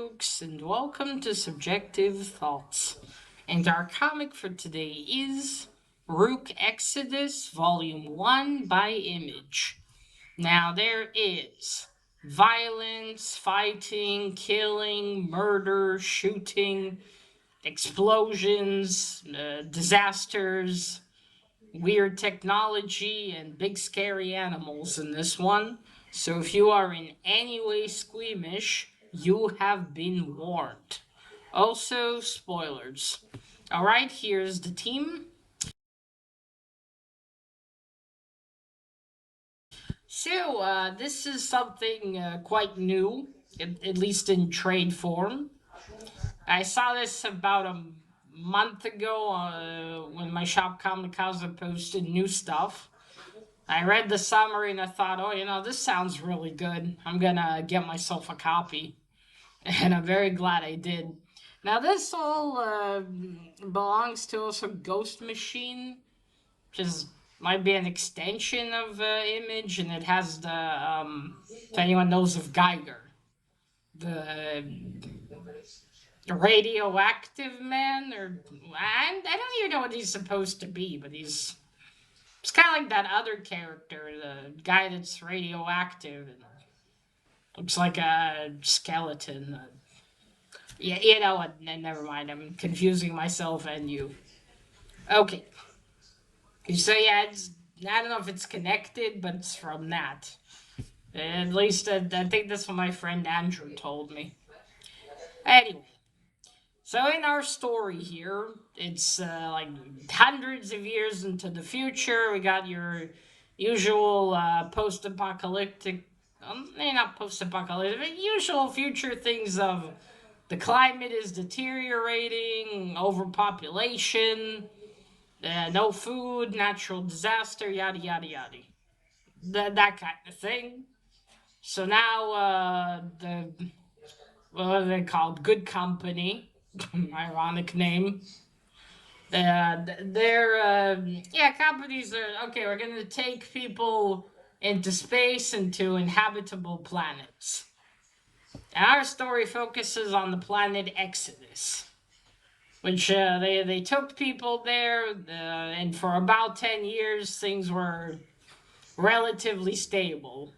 Rooks, and welcome to Subjective Thoughts. And our comic for today is Rook Exodus Volume 1 by Image. Now, there is violence, fighting, killing, murder, shooting, explosions, disasters, weird technology, and big scary animals in this one. So if you are in any way squeamish, you have been warned. Also, spoilers. Alright, here's the team. So, this is something quite new, at least in trade form. I saw this about a month ago when my shop Kamikaze posted new stuff. I read the summary and I thought, oh, this sounds really good. I'm gonna get myself a copy. And I'm very glad I did. Now, this all belongs to also Ghost Machine, which is might be an extension of Image, and it has if anyone knows of Geiger, the radioactive man, or I don't even know what he's supposed to be, but it's kind of like that other character, the guy that's radioactive and looks like a skeleton. Yeah, you know what? Never mind. I'm confusing myself and you. Okay. So yeah, I don't know if it's connected, but it's from that. At least I think that's what my friend Andrew told me. Anyway, so in our story here, it's like hundreds of years into the future. We got your usual post-apocalyptic, maybe not post-apocalyptic, but usual future things of the climate is deteriorating, overpopulation, no food, natural disaster, yada yada yada. That kind of thing. So now the what are they called? Good Company, ironic name. They're yeah, companies are okay. We're gonna take people into space, into inhabitable planets. And our story focuses on the planet Exodus, which they took people there, and for about 10 years things were relatively stable.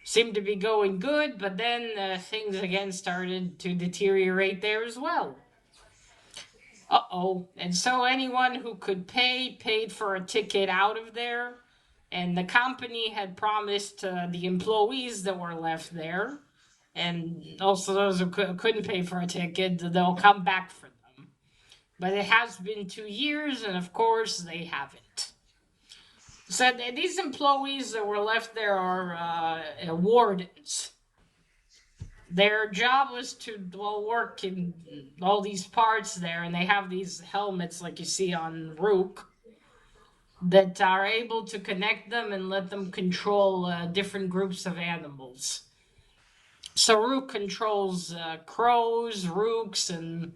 Seemed to be going good, but then things again started to deteriorate there as well. Uh-oh. And so anyone who could pay paid for a ticket out of there, and the company had promised the employees that were left there, and also those who couldn't pay for a ticket, they'll come back for them. But it has been 2 years, and of course they haven't. So these employees that were left there are wardens. Their job was to work in all these parts there, and they have these helmets like you see on Rook that are able to connect them and let them control different groups of animals. So Rook controls crows, rooks, and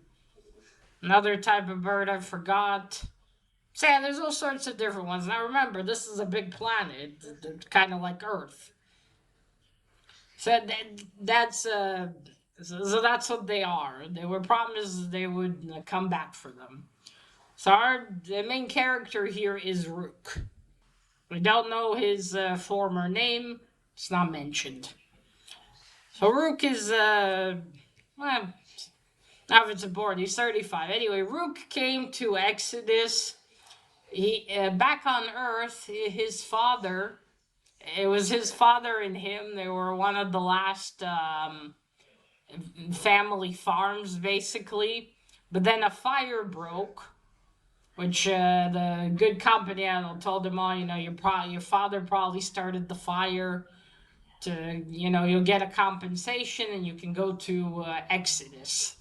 another type of bird I forgot. So yeah, there's all sorts of different ones. Now remember, this is a big planet, kind of like Earth. So that's what they are. They were promised they would come back for them. So the main character here is Rook. We don't know his former name. It's not mentioned. So Rook is well, now it's aboard. He's 35. Anyway, Rook came to Exodus. He back on Earth. His father. It was his father and him. They were one of the last family farms, basically. But then a fire broke, which the good company animal told him, "Oh, your father probably started the fire. You'll get a compensation and you can go to Exodus.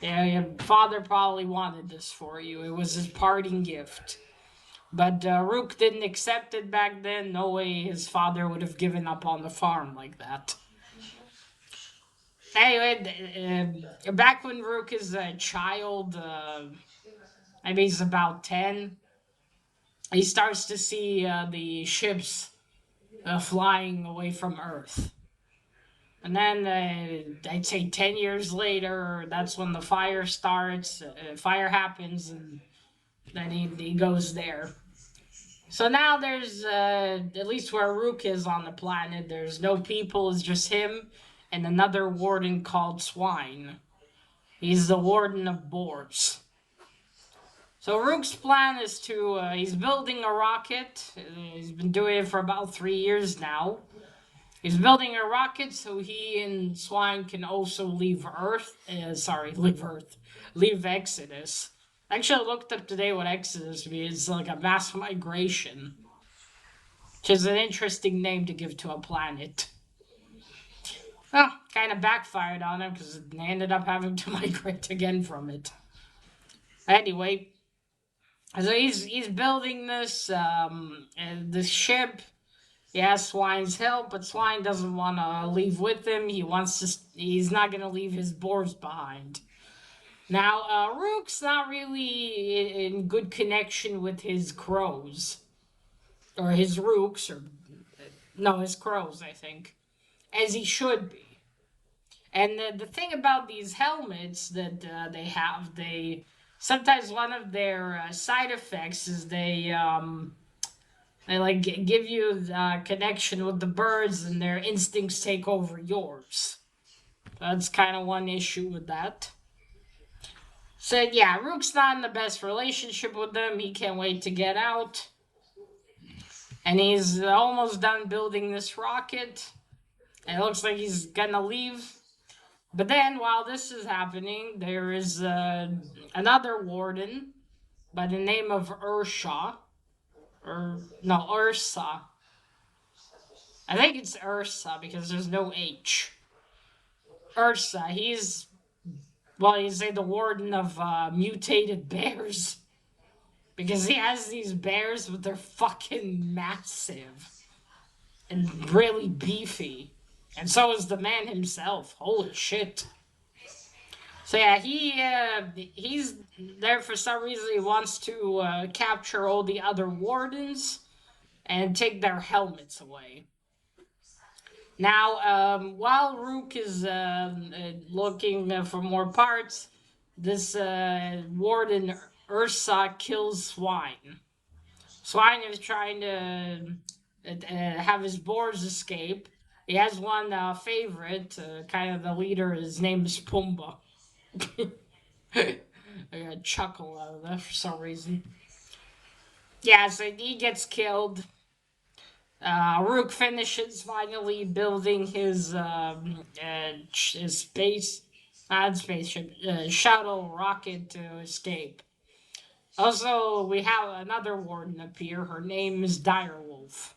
Yeah, your father probably wanted this for you. It was his parting gift." But Rook didn't accept it back then. No way his father would have given up on the farm like that. Anyway, back when Rook is a child, maybe he's about 10, he starts to see the ships flying away from Earth. And then I'd say 10 years later, that's when the fire starts. Fire happens, and then he goes there. So now there's, at least where Rook is on the planet, there's no people, it's just him and another warden called Swine. He's the warden of boars. So Rook's plan is to, he's building a rocket. He's been doing it for about 3 years now. He's building a rocket so he and Swine can also leave Earth. Leave Earth. Leave Exodus. Actually, I looked up today what Exodus means. It's like a mass migration, which is an interesting name to give to a planet. Well, kind of backfired on him because they ended up having to migrate again from it. Anyway, so he's building this ship. He has Swine's help, but Swine doesn't want to leave with him. He's not gonna leave his boars behind. Now, Rook's not really in good connection with his crows or his Rooks, or no, his crows, I think, as he should be. And the thing about these helmets that they sometimes one of their side effects is they like give you the connection with the birds, and their instincts take over yours. That's kind of one issue with that. So yeah, Rook's not in the best relationship with them. He can't wait to get out, and he's almost done building this rocket. It looks like he's gonna leave. But then, while this is happening, there is another warden by the name of Ursha. Or, no, Ursa. I think it's Ursa because there's no H. Ursa, he's the warden of mutated bears. Because he has these bears, but they're fucking massive and really beefy. And so is the man himself. Holy shit. So yeah, he's there for some reason. He wants to capture all the other wardens and take their helmets away. Now, while Rook is looking for more parts, this warden Ursa kills Swine. Swine is trying to have his boars escape. He has one favorite, kind of the leader. His name is Pumbaa. I got a chuckle out of that for some reason. Yeah, so he gets killed. Rook finishes finally building his not spaceship, shuttle rocket to escape. Also, we have another warden appear. Her name is Direwolf.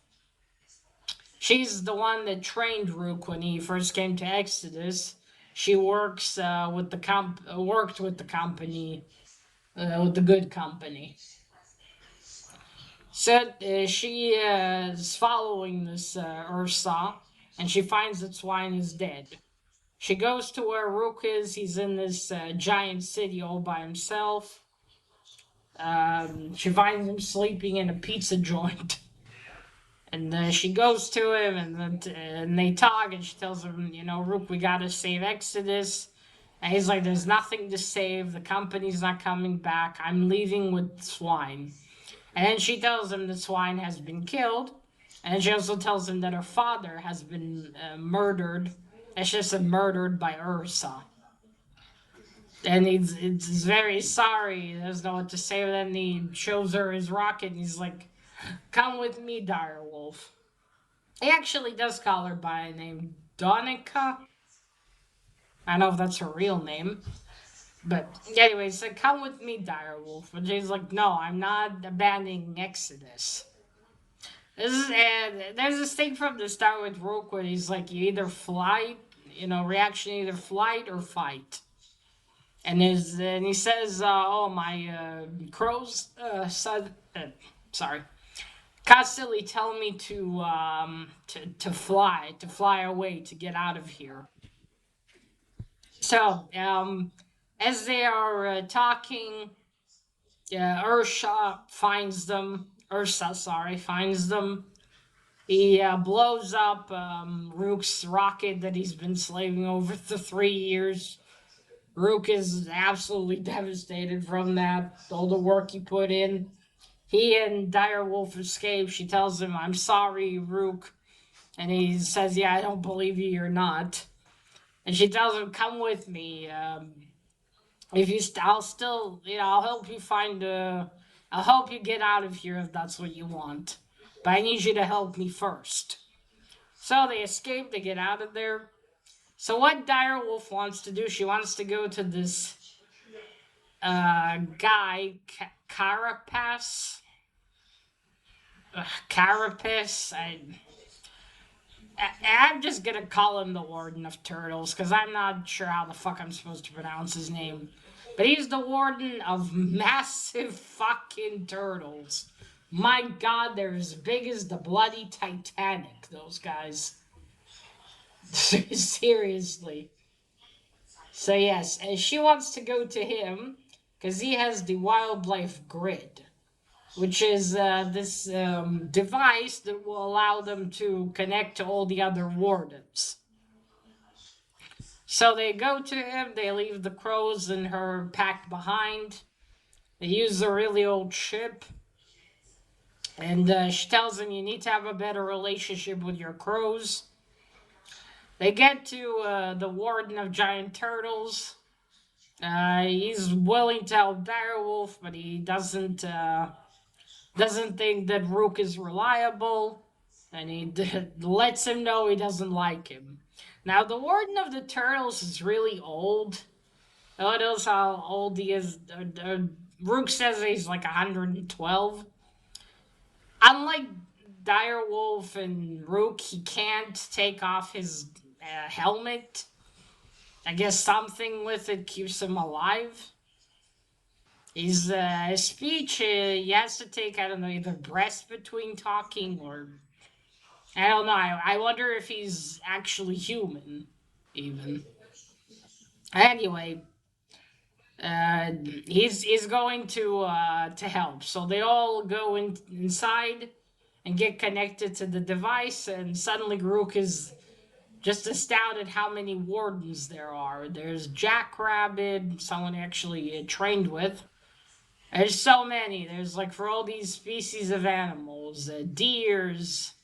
She's the one that trained Rook when he first came to Exodus. She works worked with the company, with the good company. So she is following this Ursa, and she finds that Swine is dead. She goes to where Rook is. He's in this giant city all by himself. She finds him sleeping in a pizza joint. And she goes to him, and they talk, and she tells him, Rook, we gotta save Exodus. And he's like, there's nothing to save. The company's not coming back. I'm leaving with Swine. And then she tells him that Swine has been killed. And she also tells him that her father has been murdered. It's just murdered by Ursa. And he's very sorry. He doesn't know what to say. But then he shows her his rocket, and he's like, come with me, Direwolf. He actually does call her by a name, Donica. I don't know if that's her real name. But anyway, he said, come with me, Direwolf. But she's like, no, I'm not abandoning Exodus. There's this thing from the start with Rook where he's like, you either flight, reaction, either flight or fight. And he says, oh, my crows, sorry, constantly tell me to fly away, to get out of here. So, as they are talking, Ursa finds them. He blows up Rook's rocket that he's been slaving over for 3 years. Rook is absolutely devastated from that, all the work he put in. He and Direwolf escape. She tells him, "I'm sorry, Rook." And he says, "Yeah, I don't believe you, you're not." And she tells him, "Come with me. If you, I'll still, I'll help you find I'll help you get out of here if that's what you want. But I need you to help me first." So they escape, they get out of there. So what Direwolf wants to do, she wants to go to this guy, Carapace. Carapace. I'm just gonna call him the Warden of Turtles because I'm not sure how the fuck I'm supposed to pronounce his name. But he's the Warden of massive fucking turtles. My god, they're as big as the bloody Titanic, those guys. Seriously. So, yes, and she wants to go to him because he has the wildlife grid, which is this device that will allow them to connect to all the other wardens. So they go to him, they leave the crows and her packed behind. They use a really old ship, and she tells him, "You need to have a better relationship with your crows." They get to the Warden of Giant Turtles. He's willing to help Direwolf, but he doesn't think that Rook is reliable, and he lets him know he doesn't like him. Now, the Warden of the Turtles is really old. Notice how old he is. Rook says he's like 112. Unlike Direwolf and Rook, he can't take off his helmet. I guess something with it keeps him alive. His speech, he has to take, I don't know, either breaths between talking or. I don't know. I wonder if he's actually human, even. Anyway, uh, he's going to help. So they all go inside and get connected to the device, and suddenly Rook is just astounded how many wardens there are. There's Jackrabbit, someone actually trained with. There's so many. There's like for all these species of animals, deers.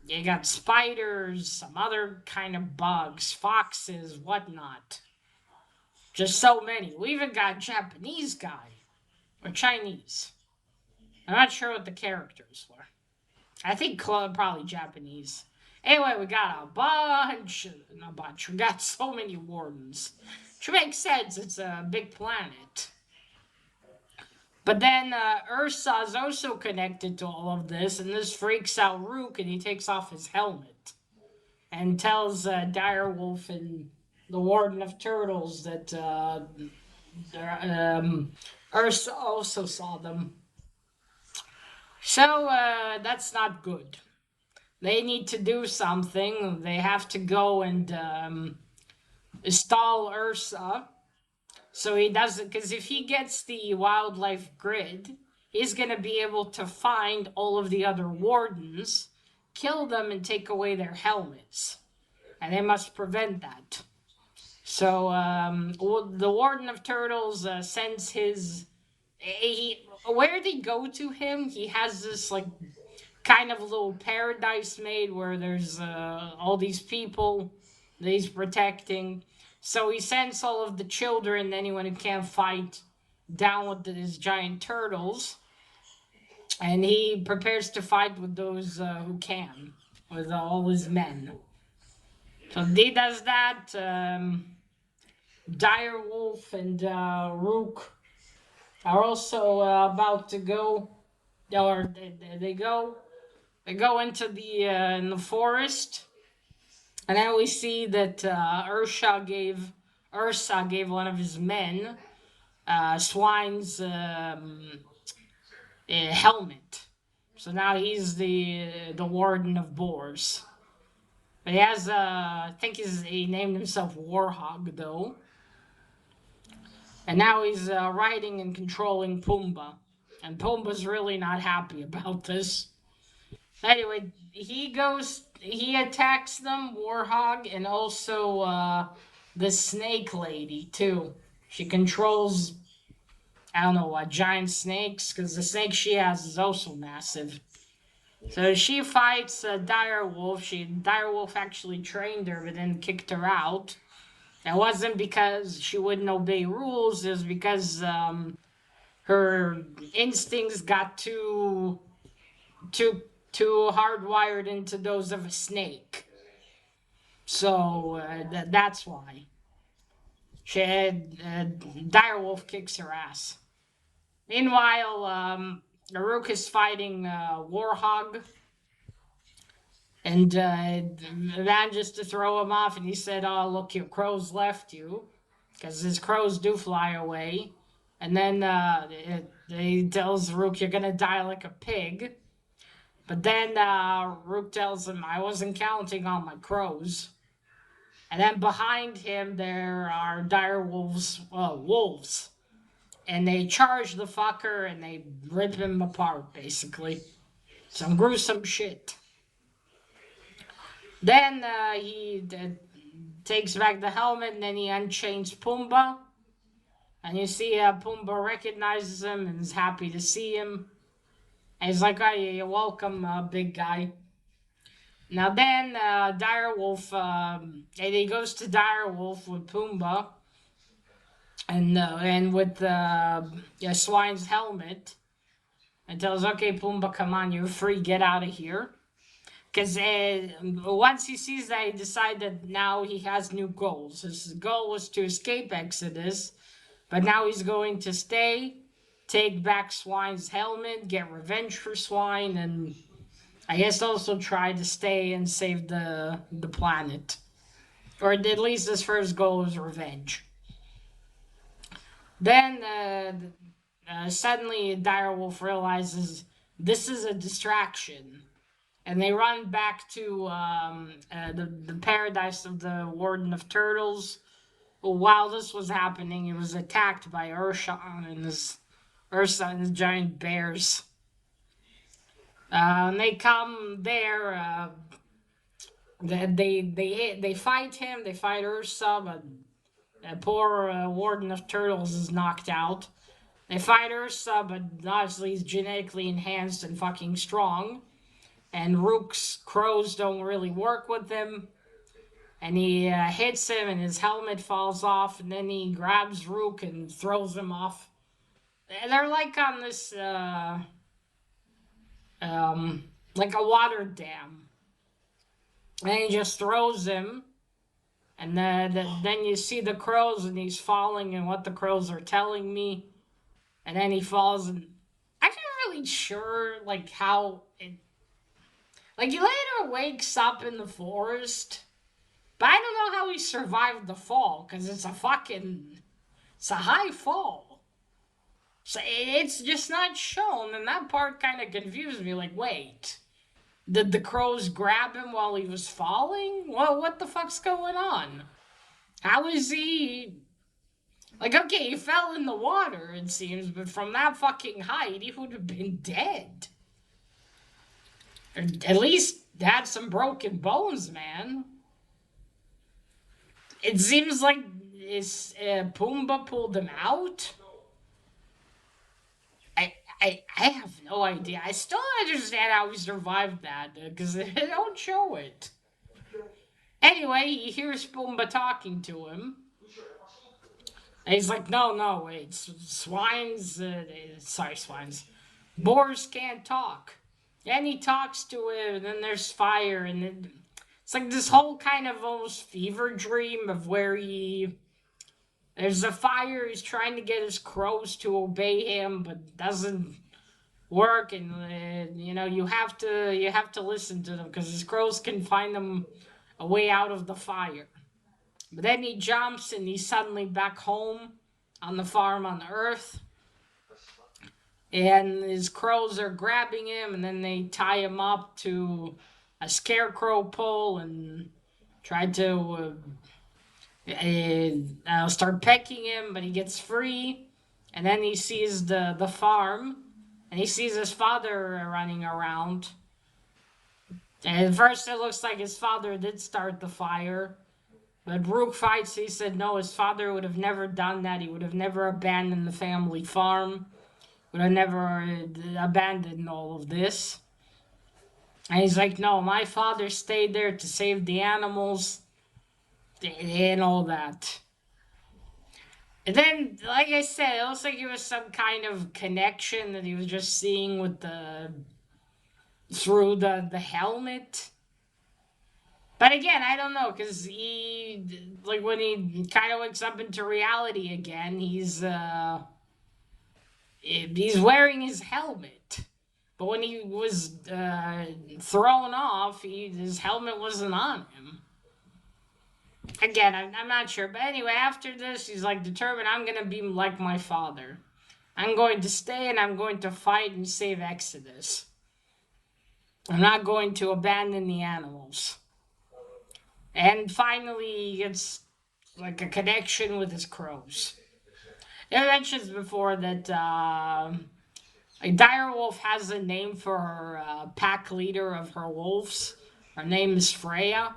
You got spiders, some other kind of bugs, foxes, whatnot. Just so many. We even got a Japanese guy. Or Chinese. I'm not sure what the characters were. I think probably Japanese. Anyway, we got a bunch. Not a bunch. We got so many wardens. Which makes sense. It's a big planet. But then Ursa is also connected to all of this, and this freaks out Rook, and he takes off his helmet and tells Direwolf and the Warden of Turtles that Ursa also saw them. So that's not good. They need to do something. They have to go and stall Ursa so he doesn't. Because if he gets the wildlife grid, he's going to be able to find all of the other wardens, kill them, and take away their helmets. And they must prevent that. So the Warden of Turtles sends his. Where they go to him, he has this like kind of a little paradise made where there's all these people that he's protecting. So he sends all of the children, anyone who can't fight, down with his giant turtles. And he prepares to fight with those who can, with all his men. So he does that. Direwolf and Rook are also about to go, or they go. They go into the in the forest, and then we see that Ursa gave one of his men Swine's helmet. So now he's the warden of boars. But he has I think he named himself Warhog though. And now he's riding and controlling Pumbaa. And Pumbaa's really not happy about this. Anyway, he attacks them, Warhog, and also the snake lady too. She controls, I don't know what, giant snakes, because the snake she has is also massive. So she fights Direwolf. Direwolf actually trained her, but then kicked her out. It wasn't because she wouldn't obey rules. It was because her instincts got too too hardwired into those of a snake. So that's why she Direwolf kicks her ass. Meanwhile, Rook is fighting Warhog and manages to throw him off. And he said, "Oh, look, your crows left you," because his crows do fly away. And then he tells Rook, "You're gonna die like a pig." But then Rook tells him, "I wasn't counting on my crows." And then behind him there are dire wolves, and they charge the fucker and they rip him apart, basically. Some gruesome shit. Then he takes back the helmet, and then he unchains Pumbaa. And you see Pumbaa recognizes him and is happy to see him. And he's like, "Oh, you're welcome, big guy." Now then, Direwolf, and he goes to Direwolf with Pumbaa, and with Swine's helmet, and tells, "Okay, Pumbaa, come on, you're free, get out of here." Because once he sees that, he decides that now he has new goals. His goal was to escape Exodus, but now he's going to stay, take back Swine's helmet, get revenge for Swine, and I guess also try to stay and save the planet. Or at least his first goal is revenge. Then suddenly Direwolf realizes this is a distraction. And they run back to the paradise of the Warden of Turtles. While this was happening, he was attacked by Ursa and his giant bears. And they come there. They fight him. They fight Ursa, but the poor Warden of Turtles is knocked out. They fight Ursa, but obviously he's genetically enhanced and fucking strong. And Rook's crows don't really work with him. And he hits him, and his helmet falls off. And then he grabs Rook and throws him off. They're like on this, like a water dam. And he just throws him. And then you see the crows, and he's falling, and what the crows are telling me. And then he falls, and I'm not really sure, like, how it. Like, he later wakes up in the forest, but I don't know how he survived the fall, because it's a high fall. So it's just not shown, and that part kind of confused me. Like, wait, did the crows grab him while he was falling? Well, what the fuck's going on? How is he? Like, okay, he fell in the water, it seems, but from that fucking height, he would have been dead. Or at least had some broken bones, man. It seems like Pumbaa pulled him out. I have no idea. I still don't understand how he survived that, because they don't show it. Anyway, he hears Pumbaa talking to him. And he's like, no, wait. Swines, swines. Boars can't talk. And he talks to him, and then there's fire, and it's like this whole kind of almost fever dream of where there's a fire, he's trying to get his crows to obey him, but doesn't work, and you have to listen to them, because his crows can find them a way out of the fire. But then he jumps, and he's suddenly back home on the farm on Earth. And his crows are grabbing him, and then they tie him up to a scarecrow pole and try to start pecking him, but he gets free. And then he sees the farm, and he sees his father running around. And at first, it looks like his father did start the fire. But Rook fights. He said no, his father would have never done that. He would have never abandoned the family farm. Would have never abandoned all of this. And he's like, no, my father stayed there to save the animals and all that. And then, like I said, it looks like it was some kind of connection that he was just seeing with the through the helmet. But again, I don't know, because he, like, when he kind of wakes up into reality again, he's wearing his helmet. But when he was thrown off, his helmet wasn't on him. Again, I'm not sure. But anyway, after this, he's like determined, I'm going to be like my father. I'm going to stay and I'm going to fight and save Exodus. I'm not going to abandon the animals. And finally, he gets like a connection with his crows. It mentions before that like Direwolf has a name for her pack leader of her wolves. Her name is Freya.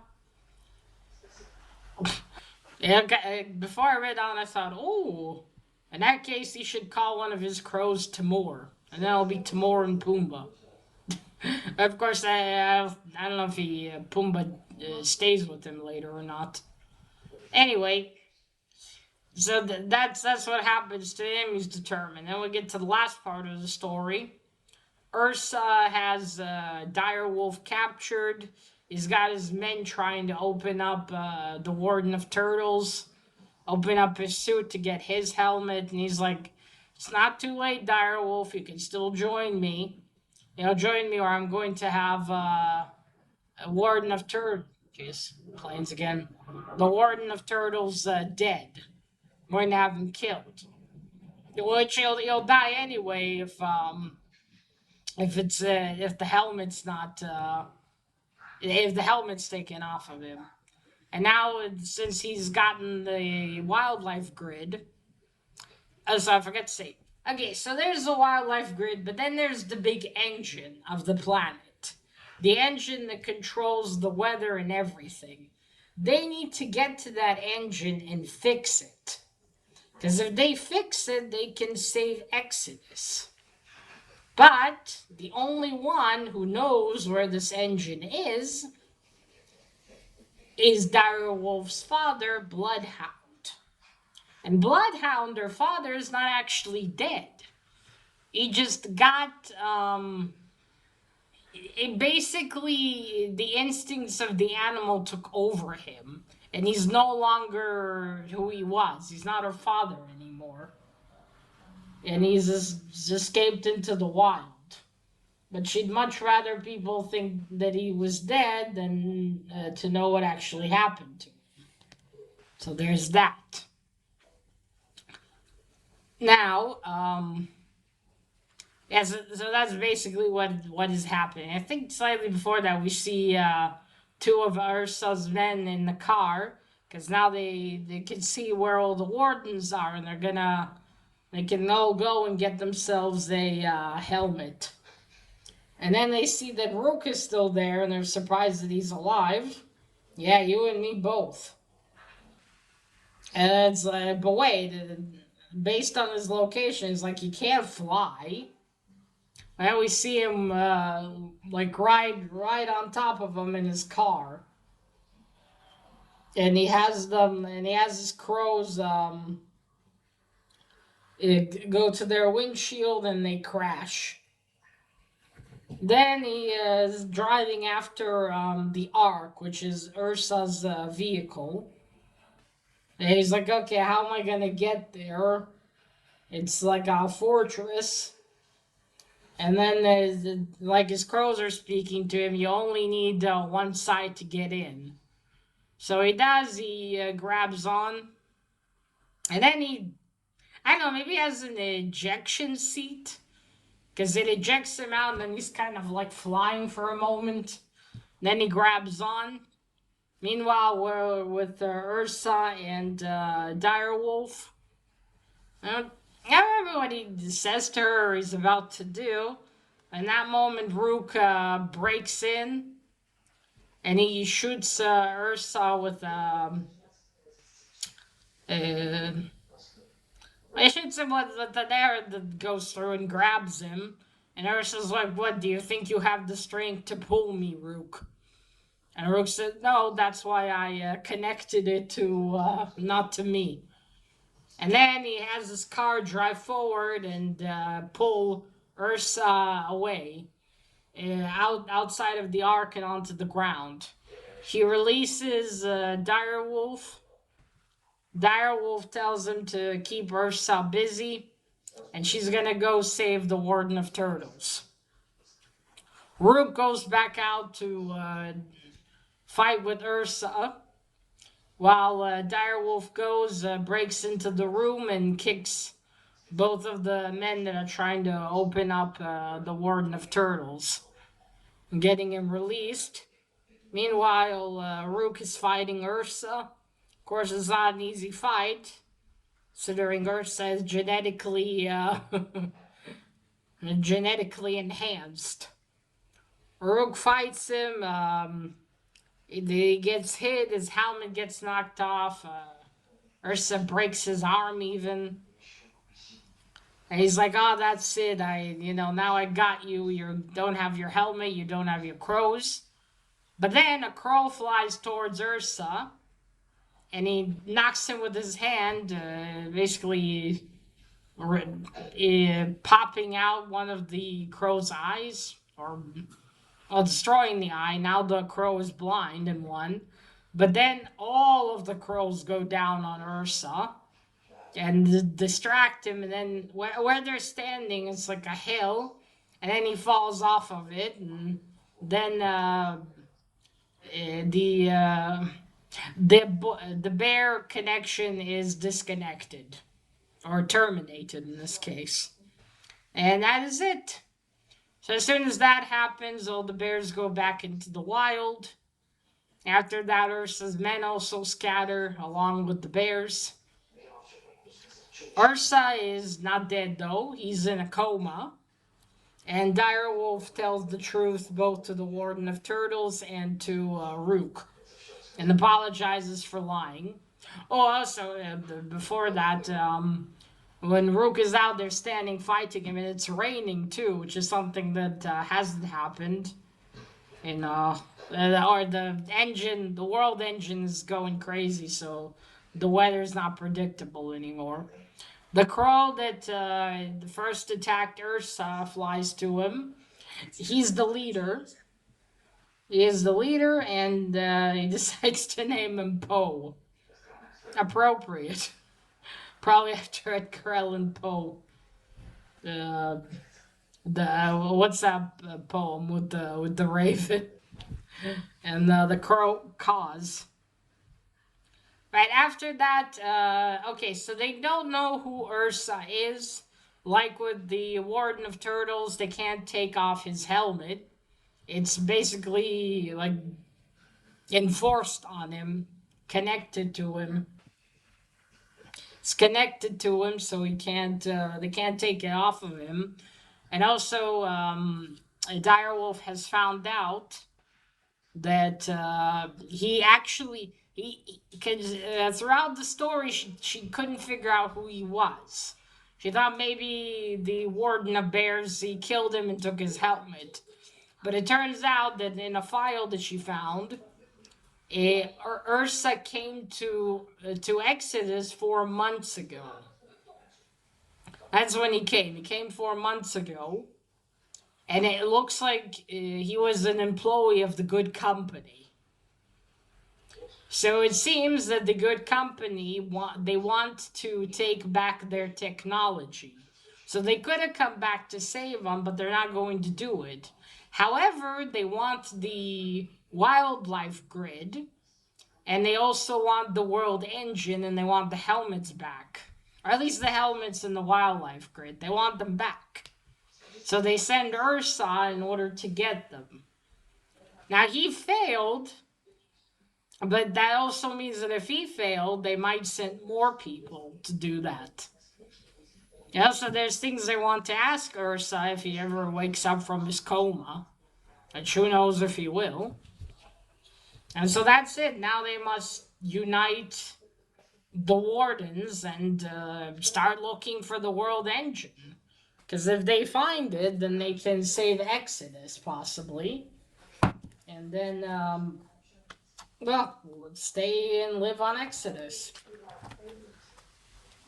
Yeah, before I read on, I thought, oh, in that case, he should call one of his crows Timur, and then it'll be Timur and Pumbaa. Of course, I don't know if Pumbaa stays with him later or not. Anyway, so that's what happens to him. He's determined. Then we get to the last part of the story. Ursa has Direwolf captured. He's got his men trying to open up the Warden of Turtles, open up his suit to get his helmet, and he's like, "It's not too late, Direwolf. You can still join me. Join me, or I'm going to have a Warden of Turtles." Jeez, planes again. The Warden of Turtles dead. I'm going to have him killed. Which he'll die anyway if the helmet's not if the helmet's taken off of him. And now, since he's gotten the wildlife grid, so I forget to say. Okay, so there's the wildlife grid, but then there's the big engine of the planet. The engine that controls the weather and everything. They need to get to that engine and fix it. Because if they fix it, they can save Exodus. But the only one who knows where this engine is Direwolf's father, Bloodhound. And Bloodhound, her father, is not actually dead. He just got, basically, the instincts of the animal took over him. And he's no longer who he was. He's not her father anymore. And he's just escaped into the wild. But she'd much rather people think that he was dead than to know what actually happened to him. So there's that. Now, yeah, so that's basically what is happening. I think slightly before that, we see two of Ursa's men in the car, because now they can see where all the wardens are, and they can all go and get themselves a helmet. And then they see that Rook is still there, and they're surprised that he's alive. Yeah, you and me both. And it's like, but wait, based on his location, it's like he can't fly. And we see him like ride on top of him in his car, and he has his crows go to their windshield and they crash. Then he is driving after the Ark, which is Ursa's vehicle. And he's like, okay, how am I gonna get there? It's like a fortress. And then, like his crows are speaking to him, you only need one side to get in. So he does, he grabs on. And then I don't know, maybe he has an ejection seat. Because it ejects him out, and then he's kind of like flying for a moment. Then he grabs on. Meanwhile, we're with Ursa and Direwolf. I remember what he says to her he's about to do. In that moment, Rook breaks in. and he shoots Ursa with uh, he shoots him with the arrow that goes through and grabs him. And Ursa's like, "What, do you think you have the strength to pull me, Rook?" And Rook said, "No, that's why I connected it to, not to me." And then he has his car drive forward and pull Ursa away, outside of the ark and onto the ground. He releases Direwolf. Direwolf tells him to keep Ursa busy, and she's gonna go save the Warden of Turtles. Rook goes back out to fight with Ursa, while Direwolf breaks into the room and kicks both of the men that are trying to open up the Warden of Turtles, getting him released. Meanwhile, Rook is fighting Ursa. Of course, it's not an easy fight, considering Ursa is genetically enhanced. Rook fights him. He gets hit. His helmet gets knocked off. Ursa breaks his arm even. And he's like, "Oh, that's it. Now I got you. You don't have your helmet. You don't have your crows." But then a crow flies towards Ursa, and he knocks him with his hand, basically popping out one of the crow's eyes, or destroying the eye. Now the crow is blind in one. But then all of the crows go down on Ursa and distract him. And then where they're standing, it's like a hill. And then he falls off of it. And then the bear connection is disconnected. Or terminated in this case. And that is it. So as soon as that happens, all the bears go back into the wild. After that, Ursa's men also scatter along with the bears. Ursa is not dead though. He's in a coma. And Direwolf tells the truth both to the Warden of Turtles and to Rook. And apologizes for lying. Oh, also, before that, when Rook is out there standing fighting him, and it's raining too, which is something that hasn't happened. Or the world engine is going crazy, so the weather's not predictable anymore. The crow that first attacked Ursa flies to him. He's the leader. He is the leader, and he decides to name him Poe. Appropriate. Probably after Edgar Allan Poe. What's that poem with the raven and the crow cause? Right after that, okay, so they don't know who Ursa is. Like with the Warden of Turtles, they can't take off his helmet. It's basically like enforced on him, connected to him. It's connected to him, so he can't. They can't take it off of him. And also, Direwolf has found out that he actually because throughout the story she couldn't figure out who he was. She thought maybe the Warden of Bears, he killed him and took his helmet. But it turns out that in a file that she found, Ursa came to Exodus 4 months ago. That's when he came. He came 4 months ago. And it looks like he was an employee of the Good Company. So it seems that the Good Company want to take back their technology. So they could have come back to save them, but they're not going to do it. However, they want the wildlife grid, and they also want the world engine, and they want the helmets back. Or at least the helmets in the wildlife grid. They want them back. So they send Ursa in order to get them. Now he failed, but that also means that if he failed, they might send more people to do that. Yeah, so there's things they want to ask Ursa if he ever wakes up from his coma. And who knows if he will. And so that's it. Now they must unite the wardens and start looking for the world engine. Because if they find it, then they can save Exodus, possibly. And then, well, let's stay and live on Exodus.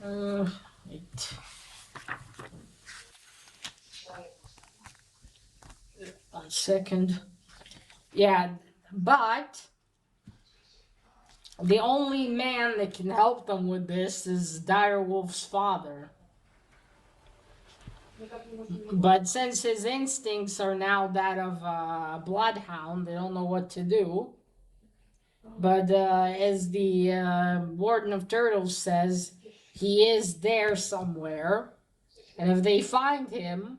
Wait. 1 second. Yeah, but the only man that can help them with this is Direwolf's father. But since his instincts are now that of a bloodhound, they don't know what to do. But as the Warden of Turtles says, he is there somewhere. And if they find him,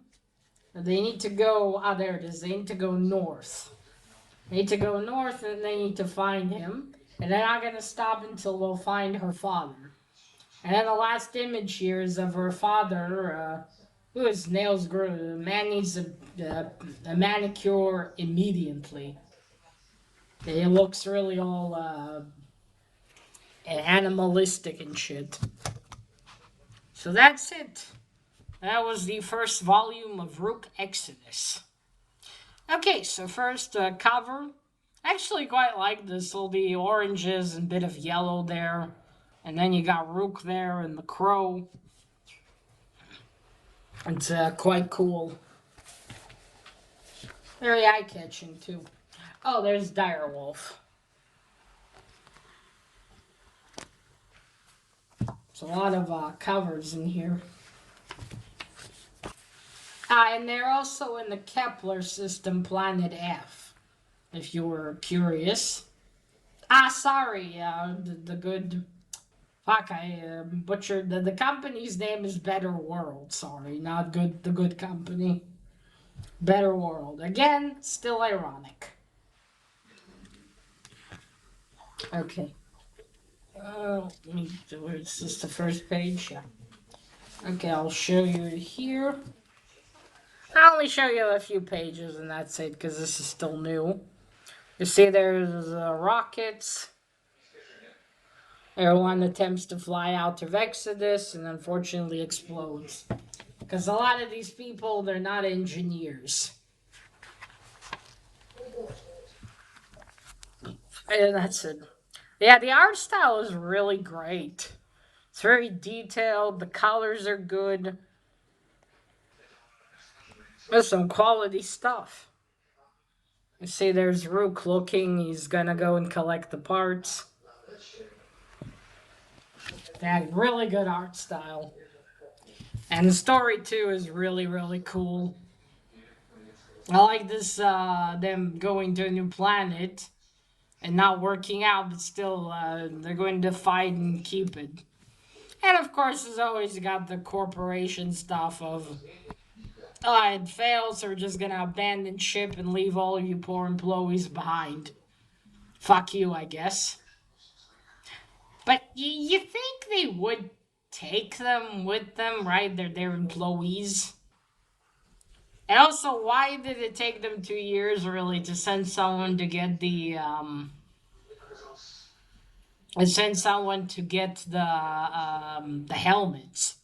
they need to go. Ah, there it is. They need to go north. They need to go north and they need to find him. And they're not going to stop until they'll find her father. And then the last image here is of her father, who his nails grew. The man needs a manicure immediately. It looks really all animalistic and shit. So that's it. That was the first volume of Rook Exodus. Okay, so first cover. I actually quite like this. All the oranges and bit of yellow there. And then you got Rook there and the crow. It's quite cool. Very eye-catching, too. Oh, there's Direwolf. There's a lot of covers in here. And they're also in the Kepler system, Planet F, if you were curious. Sorry, the good... Fuck, I butchered. The company's name is Better World, sorry, not good. The Good Company. Better World. Again, still ironic. Okay. Let me do it. Is this the first page? Yeah. Okay, I'll show you it here. I'll only show you a few pages and that's it, because this is still new. You see there's rockets. Everyone attempts to fly out of Exodus and unfortunately explodes. Because a lot of these people, they're not engineers. And that's it. Yeah, the art style is really great. It's very detailed. The colors are good. There's some quality stuff. You see there's Rook looking. He's gonna go and collect the parts. They had really good art style. And the story, too, is really, really cool. I like this, them going to a new planet and not working out, but still, they're going to fight and keep it. And, of course, there's always got the corporation stuff of, it fails, so we're just gonna abandon ship and leave all of you poor employees behind. Fuck you, I guess. But you think they would take them with them, right? They're their employees. And also, why did it take them 2 years, really, to send someone to get the helmets?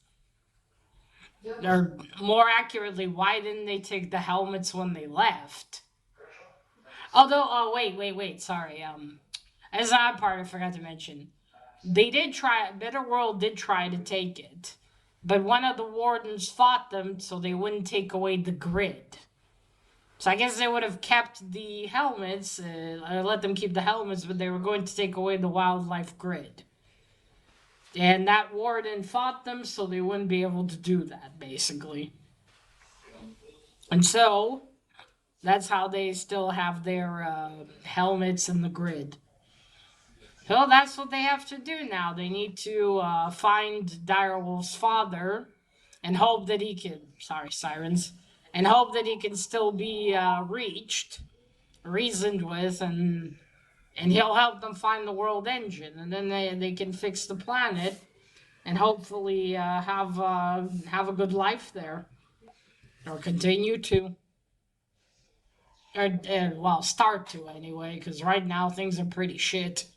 Or more accurately, why didn't they take the helmets when they left? Although, wait, sorry. As that part I forgot to mention. They did try, Better World did try to take it. But one of the wardens fought them so they wouldn't take away the grid. So I guess they would have kept the helmets, let them keep the helmets, but they were going to take away the wildlife grid. And that warden fought them so they wouldn't be able to do that, basically. And so, that's how they still have their helmets in the grid. So that's what they have to do now. They need to find Direwolf's father and hope that he can... Sorry, sirens. And hope that he can still be reasoned with, and he'll help them find the world engine. And then they can fix the planet and hopefully have a good life there. Or continue to. Or, well, start to anyway, because right now things are pretty shit.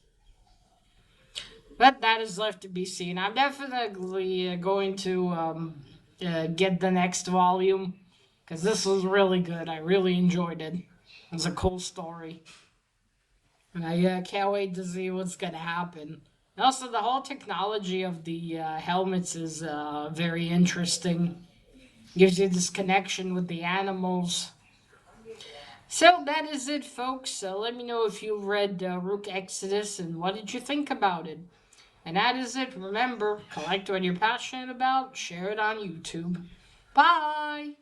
But that is left to be seen. I'm definitely going to get the next volume because this was really good. I really enjoyed it. It was a cool story. And I can't wait to see what's going to happen. And also, the whole technology of the helmets is very interesting. Gives you this connection with the animals. So that is it, folks. Let me know if you read Rook Exodus and what did you think about it. And that is it. Remember, collect what you're passionate about, share it on YouTube. Bye!